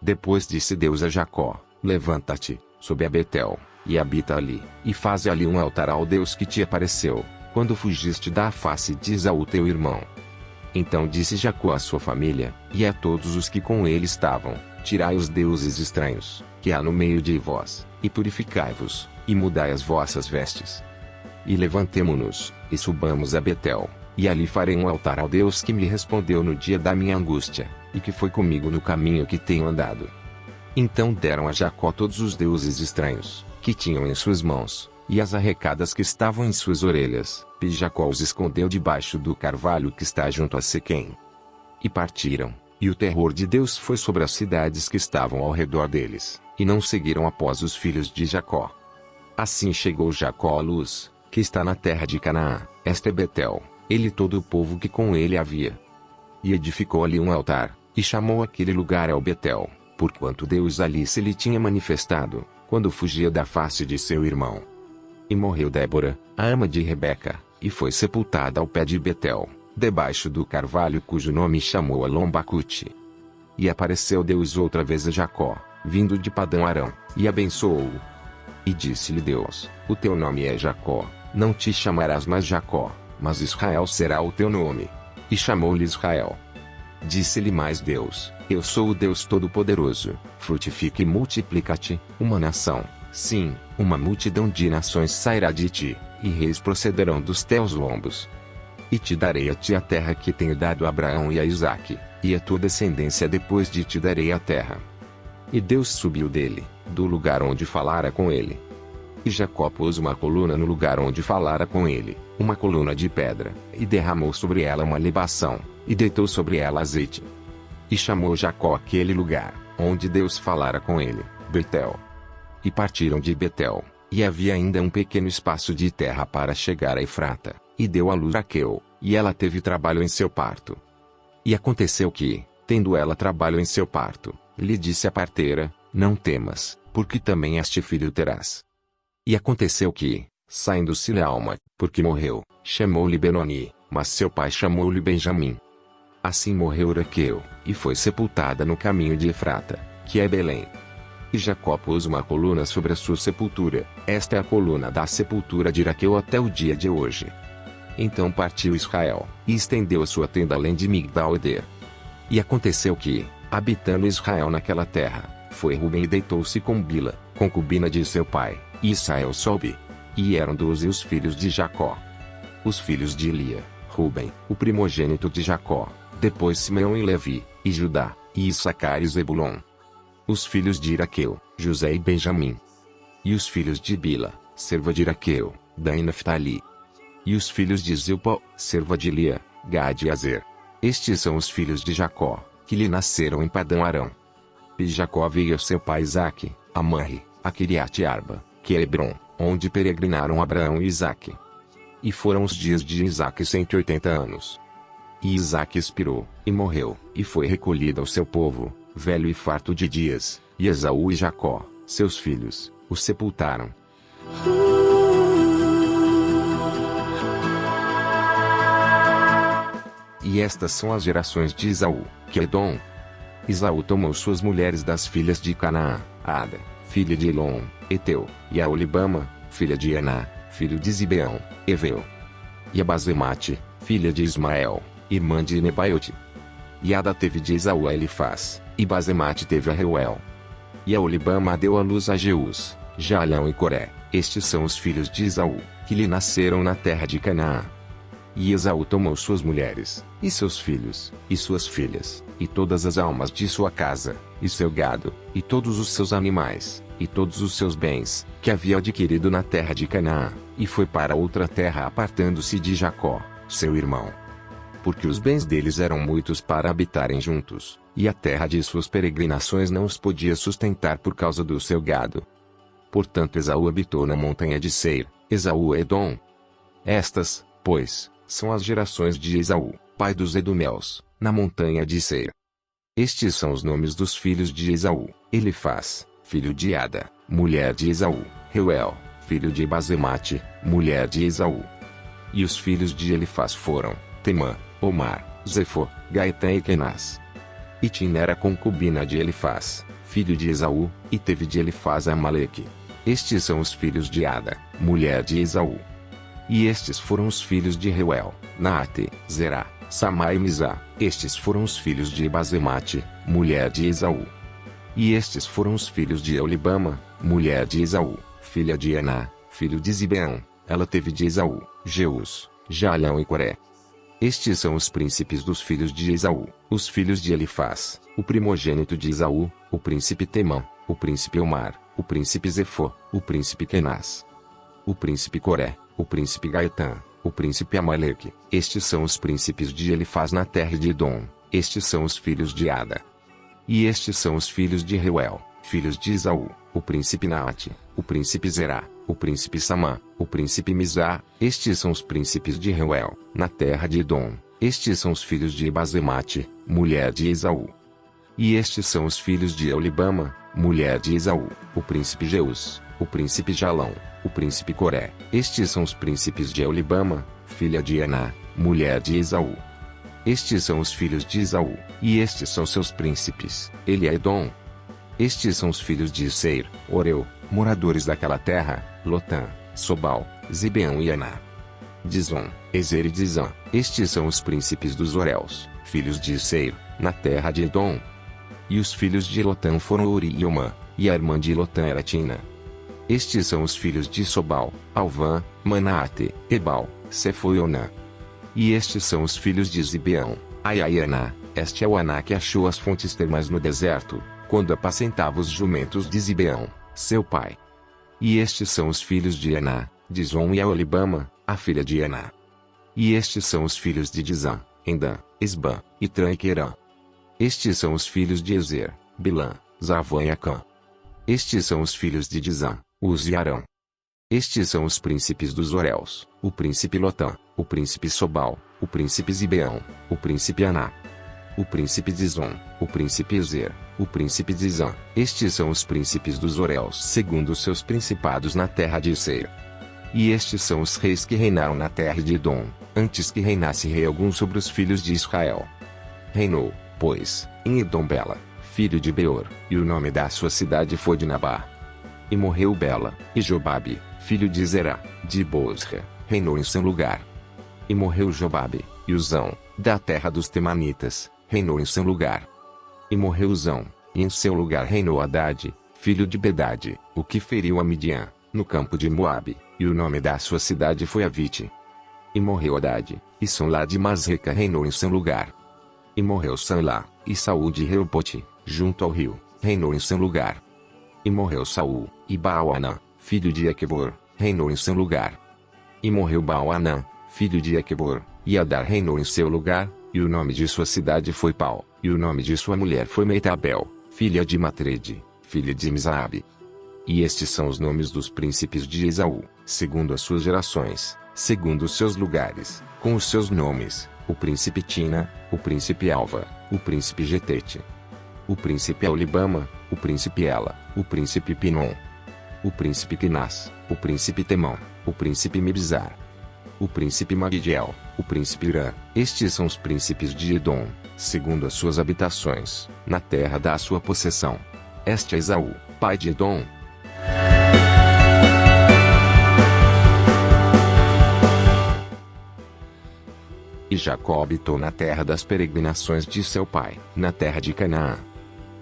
Depois disse Deus a Jacó: levanta-te, sobe a Betel, e habita ali, e faze ali um altar ao Deus que te apareceu, quando fugiste da face de Esaú teu irmão. Então disse Jacó à sua família, e a todos os que com ele estavam: tirai os deuses estranhos, que há no meio de vós, e purificai-vos, e mudai as vossas vestes. E levantemo-nos, e subamos a Betel, e ali farei um altar ao Deus que me respondeu no dia da minha angústia, e que foi comigo no caminho que tenho andado. Então deram a Jacó todos os deuses estranhos, que tinham em suas mãos, e as arrecadas que estavam em suas orelhas, e Jacó os escondeu debaixo do carvalho que está junto a Siquém. E partiram, e o terror de Deus foi sobre as cidades que estavam ao redor deles, e não seguiram após os filhos de Jacó. Assim chegou Jacó à Luz, que está na terra de Canaã, esta é Betel, ele e todo o povo que com ele havia. E edificou ali um altar, e chamou aquele lugar El Betel, porquanto Deus ali se lhe tinha manifestado, quando fugia da face de seu irmão. E morreu Débora, a ama de Rebeca, e foi sepultada ao pé de Betel, debaixo do carvalho cujo nome chamou Alom-Bacute. E apareceu Deus outra vez a Jacó, vindo de Padã Arã, e abençoou-o. E disse-lhe Deus: o teu nome é Jacó, não te chamarás mais Jacó, mas Israel será o teu nome. E chamou-lhe Israel. Disse-lhe mais Deus: eu sou o Deus Todo-Poderoso, frutifica e multiplica-te, uma nação, sim, uma multidão de nações sairá de ti, e reis procederão dos teus lombos. E te darei a ti a terra que tenho dado a Abraão e a Isaque, e a tua descendência depois de ti darei a terra. E Deus subiu dele, do lugar onde falara com ele. E Jacó pôs uma coluna no lugar onde falara com ele, uma coluna de pedra, e derramou sobre ela uma libação, e deitou sobre ela azeite. E chamou Jacó aquele lugar, onde Deus falara com ele, Betel. E partiram de Betel, e havia ainda um pequeno espaço de terra para chegar a Efrata, e deu à luz Raquel, e ela teve trabalho em seu parto. E aconteceu que, tendo ela trabalho em seu parto, lhe disse a parteira: não temas, porque também este filho terás. E aconteceu que, saindo-se-lhe a alma, porque morreu, chamou-lhe Benoni, mas seu pai chamou-lhe Benjamim. Assim morreu Raquel, e foi sepultada no caminho de Efrata, que é Belém. E Jacó pôs uma coluna sobre a sua sepultura, esta é a coluna da sepultura de Raquel até o dia de hoje. Então partiu Israel, e estendeu a sua tenda além de Migdal-Eder. E aconteceu que, habitando Israel naquela terra, foi Rubem e deitou-se com Bila, concubina de seu pai, e Israel soube. E eram 12 os filhos de Jacó. Os filhos de Lia, Rubem, o primogênito de Jacó, depois Simeão e Levi, e Judá, e Issacar e Zebulon. Os filhos de Raquel, José e Benjamim. E os filhos de Bila, serva de Raquel, Dan e Naftali. E os filhos de Zilpa, serva de Lia, Gade e Azer. Estes são os filhos de Jacó, que lhe nasceram em Padã Arã. E Jacó veio a seu pai Isaque, a Manre, a Quiriate Arba, que é Hebron, onde peregrinaram Abraão e Isaque. E foram os dias de Isaque 180 anos. E Isaque expirou, e morreu, e foi recolhido ao seu povo, velho e farto de dias, e Esaú e Jacó, seus filhos, o sepultaram. E estas são as gerações de Esaú, que é Edom. Esaú tomou suas mulheres das filhas de Canaã, Ada, filha de Elon, Eteu, e a Olibama, filha de Aná, filho de Zibeão, Eveu. E a Basemate, filha de Ismael, irmã de Nebaiote. E Ada teve de Esaú a Elifaz, e Basemate teve a Reuel. E a Olibama deu à luz a Jeus, Jaalão e Coré. Estes são os filhos de Esaú, que lhe nasceram na terra de Canaã. E Esaú tomou suas mulheres, e seus filhos, e suas filhas, e todas as almas de sua casa, e seu gado, e todos os seus animais, e todos os seus bens, que havia adquirido na terra de Canaã, e foi para outra terra apartando-se de Jacó, seu irmão. Porque os bens deles eram muitos para habitarem juntos, e a terra de suas peregrinações não os podia sustentar por causa do seu gado. Portanto Esaú habitou na montanha de Seir, Esaú Edom. Estas, pois, são as gerações de Esaú, pai dos Edomeus, na montanha de Seir. Estes são os nomes dos filhos de Esaú: Elifaz, filho de Ada, mulher de Esaú; Reuel, filho de Basemate, mulher de Esaú. E os filhos de Elifaz foram: Temã, Omar, Zefo, Gaetã e Kenaz. E Tina era concubina de Elifaz, filho de Esaú, e teve de Elifaz Amaleque. Estes são os filhos de Ada, mulher de Esaú. E estes foram os filhos de Reuel, Naate, Zerá, Samá e Mizá. Estes foram os filhos de Basemate, mulher de Esaú. E estes foram os filhos de Eulibama, mulher de Esaú, filha de Aná, filho de Zibeão. Ela teve de Esaú, Jeus, Jalão e Coré. Estes são os príncipes dos filhos de Esaú, os filhos de Elifaz, o primogênito de Esaú, o príncipe Temã, o príncipe Omar, o príncipe Zefô, o príncipe Kenaz, o príncipe Coré, o príncipe Gaetã, o príncipe Amaleque. Estes são os príncipes de Elifaz na terra de Edom. Estes são os filhos de Ada. E estes são os filhos de Reuel, filhos de Esaú, o príncipe Naate, o príncipe Zerá, o príncipe Samá, o príncipe Mizá. Estes são os príncipes de Reuel, na terra de Edom. Estes são os filhos de Basemate, mulher de Esaú. E estes são os filhos de Eulibama, mulher de Esaú, o príncipe Jeus, o príncipe Jalão, o príncipe Coré. Estes são os príncipes de Eulibama, filha de Aná, mulher de Esaú. Estes são os filhos de Esaú, e estes são seus príncipes, ele é Edom. Estes são os filhos de Seir, Oreu, moradores daquela terra, Lotã, Sobal, Zibeão e Aná. Dizon, Ezer e Dizã. Estes são os príncipes dos Oreus, filhos de Seir, na terra de Edom. E os filhos de Lotã foram Uri e Omã, e a irmã de Lotã era Tina. Estes são os filhos de Sobal, Alvã, Manaate, Ebal, Sefo e Onã. E estes são os filhos de Zibeão, Aiá e Aná. Este é o Aná que achou as fontes termais no deserto, quando apacentava os jumentos de Zibeão, seu pai. E estes são os filhos de Aná, Dizon e Aolibama, a filha de Aná. E estes são os filhos de Dizã, Endã, Esbã, Itrã e Querã. Estes são os filhos de Ezer, Bilã, Zavã e Acã. Estes são os filhos de Dizã, Uz e Arão. Estes são os príncipes dos Oreus, o príncipe Lotã, o príncipe Sobal, o príncipe Zibeão, o príncipe Aná, o príncipe Dizon, o príncipe Ezer, o príncipe Dizã. Estes são os príncipes dos Oreus segundo os seus principados na terra de Seir. E estes são os reis que reinaram na terra de Edom, antes que reinasse rei algum sobre os filhos de Israel. Reinou, pois, em Edom Bela, filho de Beor, e o nome da sua cidade foi Dinabá. E morreu Bela, e Jobabe, filho de Zerá, de Bosra, reinou em seu lugar. E morreu Jobabe, e Uzão, da terra dos Temanitas, reinou em seu lugar. E morreu Uzão, e em seu lugar reinou Hadade, filho de Bedade, o que feriu a Midian, no campo de Moabe, e o nome da sua cidade foi Avite. E morreu Hadade, e Sonlá de Masreca reinou em seu lugar. E morreu Sanlá, e Saúl de Reobote, junto ao rio, reinou em seu lugar. E morreu Saúl, e Baal-Anã, filho de Equebor, reinou em seu lugar. E morreu Baal-Anã, filho de Equebor, e Adar reinou em seu lugar, e o nome de sua cidade foi Pau, e o nome de sua mulher foi Meetabel, filha de Matrede, filha de Mizaabe. E estes são os nomes dos príncipes de Esaú, segundo as suas gerações, segundo os seus lugares, com os seus nomes: o príncipe Tina, o príncipe Alva, o príncipe Getete, o príncipe Eulibama, o príncipe Ela, o príncipe Pinom, o príncipe Quinás, o príncipe Temão, o príncipe Mibzar, o príncipe Magidiel, o príncipe Irã. Estes são os príncipes de Edom, segundo as suas habitações, na terra da sua possessão. Este é Esaú, pai de Edom. E Jacó habitou na terra das peregrinações de seu pai, na terra de Canaã.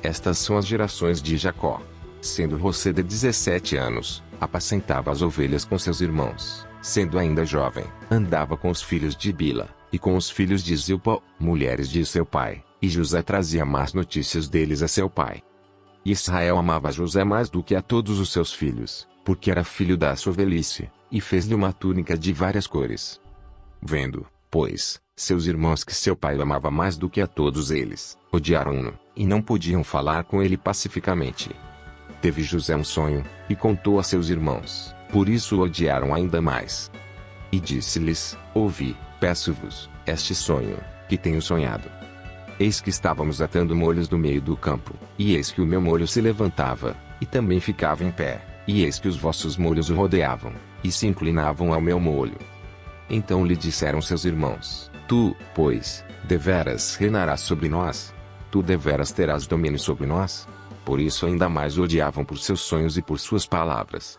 Estas são as gerações de Jacó. Sendo José de 17 anos, apacentava as ovelhas com seus irmãos. Sendo ainda jovem, andava com os filhos de Bila, e com os filhos de Zilpa, mulheres de seu pai, e José trazia más notícias deles a seu pai. E Israel amava José mais do que a todos os seus filhos, porque era filho da sua velhice, e fez-lhe uma túnica de várias cores. Vendo, pois, seus irmãos que seu pai amava mais do que a todos eles, odiaram-no, e não podiam falar com ele pacificamente. Teve José um sonho, e contou a seus irmãos, por isso o odiaram ainda mais. E disse-lhes: Ouvi, peço-vos, este sonho, que tenho sonhado. Eis que estávamos atando molhos do meio do campo, e eis que o meu molho se levantava, e também ficava em pé, e eis que os vossos molhos o rodeavam, e se inclinavam ao meu molho. Então lhe disseram seus irmãos: Tu, pois, deveras reinarás sobre nós? tu deveras terás domínio sobre nós? Por isso ainda mais o odiavam por seus sonhos e por suas palavras.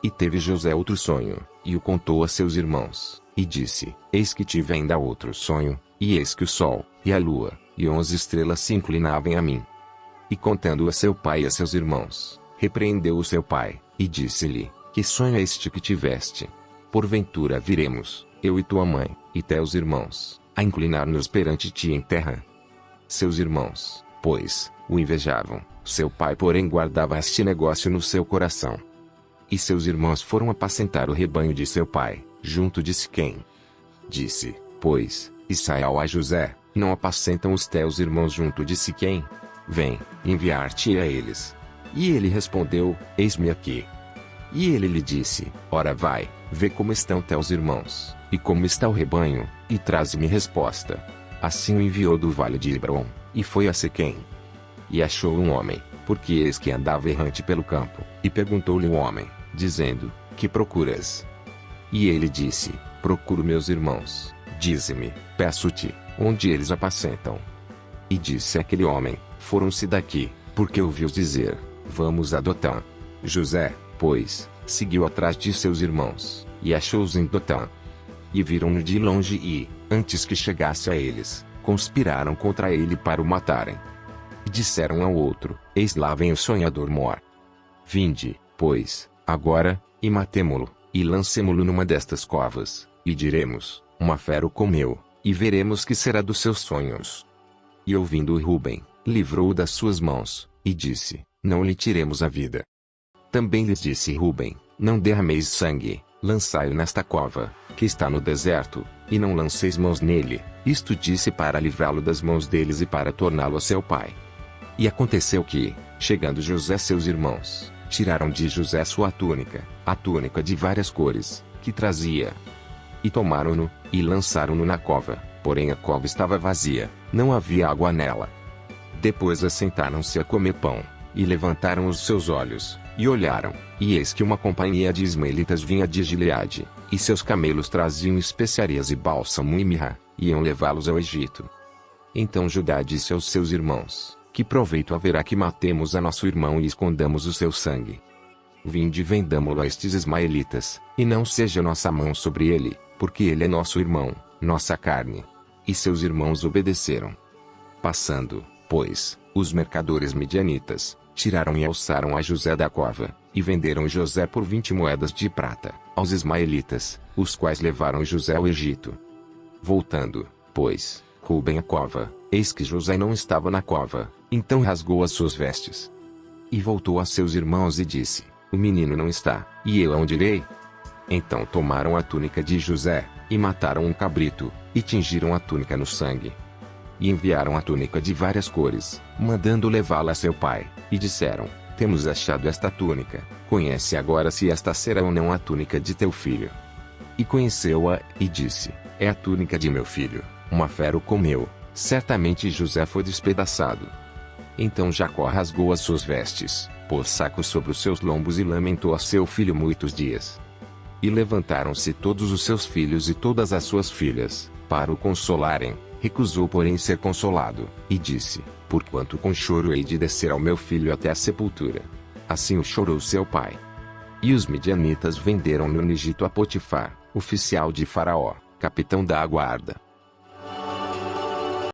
E teve José outro sonho, e o contou a seus irmãos, e disse: Eis que tive ainda outro sonho, e eis que o sol, e a lua, e 11 estrelas se inclinavam a mim. E contando a seu pai e a seus irmãos, repreendeu o seu pai, e disse-lhe: Que sonho é este que tiveste? Porventura viremos, eu e tua mãe, e teus irmãos, a inclinar-nos perante ti em terra? Seus irmãos, pois, o invejavam, seu pai porém guardava este negócio no seu coração. E seus irmãos foram apacentar o rebanho de seu pai, junto de Siquém. Disse, pois, Israel a José: Não apacentam os teus irmãos junto de Siquém? Vem, enviar-te a eles. E ele respondeu: Eis-me aqui. E ele lhe disse: Ora vai, vê como estão teus irmãos, e como está o rebanho, e traze-me resposta. Assim o enviou do vale de Hebrom, e foi a Siquém. E achou um homem, porque eis que andava errante pelo campo, e perguntou-lhe o homem, dizendo: Que procuras? E ele disse: Procuro meus irmãos. Dize-me, peço-te, onde eles apacentam. E disse aquele homem: Foram-se daqui, porque ouviu dizer: Vamos a Dotã. José, pois, seguiu atrás de seus irmãos, e achou-os em Dotã. E viram-no de longe e, antes que chegasse a eles, conspiraram contra ele para o matarem. E disseram ao outro: Eis lá vem o sonhador Mor. Vinde, pois, agora, e matemo-lo, e lancemo-lo numa destas covas, e diremos: Uma fera o comeu, e veremos que será dos seus sonhos. E ouvindo Rúben, livrou-o das suas mãos, e disse: Não lhe tiremos a vida. Também lhes disse Rúben: Não derrameis sangue, lançai-o nesta cova, que está no deserto, e não lanceis mãos nele. Isto disse para livrá-lo das mãos deles e para torná-lo a seu pai. E aconteceu que, chegando José a seus irmãos, tiraram de José sua túnica, a túnica de várias cores, que trazia. E tomaram-no, e lançaram-no na cova, porém a cova estava vazia, não havia água nela. Depois assentaram-se a comer pão, e levantaram os seus olhos, e olharam, e eis que uma companhia de ismaelitas vinha de Gileade, e seus camelos traziam especiarias e bálsamo e mirra, e iam levá-los ao Egito. Então Judá disse aos seus irmãos: Que proveito haverá que matemos a nosso irmão e escondamos o seu sangue? Vinde e vendamo-lo a estes ismaelitas, e não seja nossa mão sobre ele, porque ele é nosso irmão, nossa carne. E seus irmãos obedeceram. Passando, pois, os mercadores midianitas, tiraram e alçaram a José da cova, e venderam José por 20 moedas de prata, aos ismaelitas, os quais levaram José ao Egito. Voltando, pois, Rúben à cova, eis que José não estava na cova, então rasgou as suas vestes. E voltou a seus irmãos e disse: O menino não está, e eu aonde irei? Então tomaram a túnica de José, e mataram um cabrito, e tingiram a túnica no sangue. E enviaram a túnica de várias cores, mandando levá-la a seu pai, e disseram: Temos achado esta túnica, conhece agora se esta será ou não a túnica de teu filho. E conheceu-a, e disse: É a túnica de meu filho, uma fera o comeu, certamente José foi despedaçado. Então Jacó rasgou as suas vestes, pôs saco sobre os seus lombos e lamentou a seu filho muitos dias. E levantaram-se todos os seus filhos e todas as suas filhas, para o consolarem. Recusou porém ser consolado, e disse: Porquanto com choro hei de descer ao meu filho até a sepultura. Assim o chorou seu pai. E os midianitas venderam-no no Egito a Potifar, oficial de Faraó, capitão da guarda.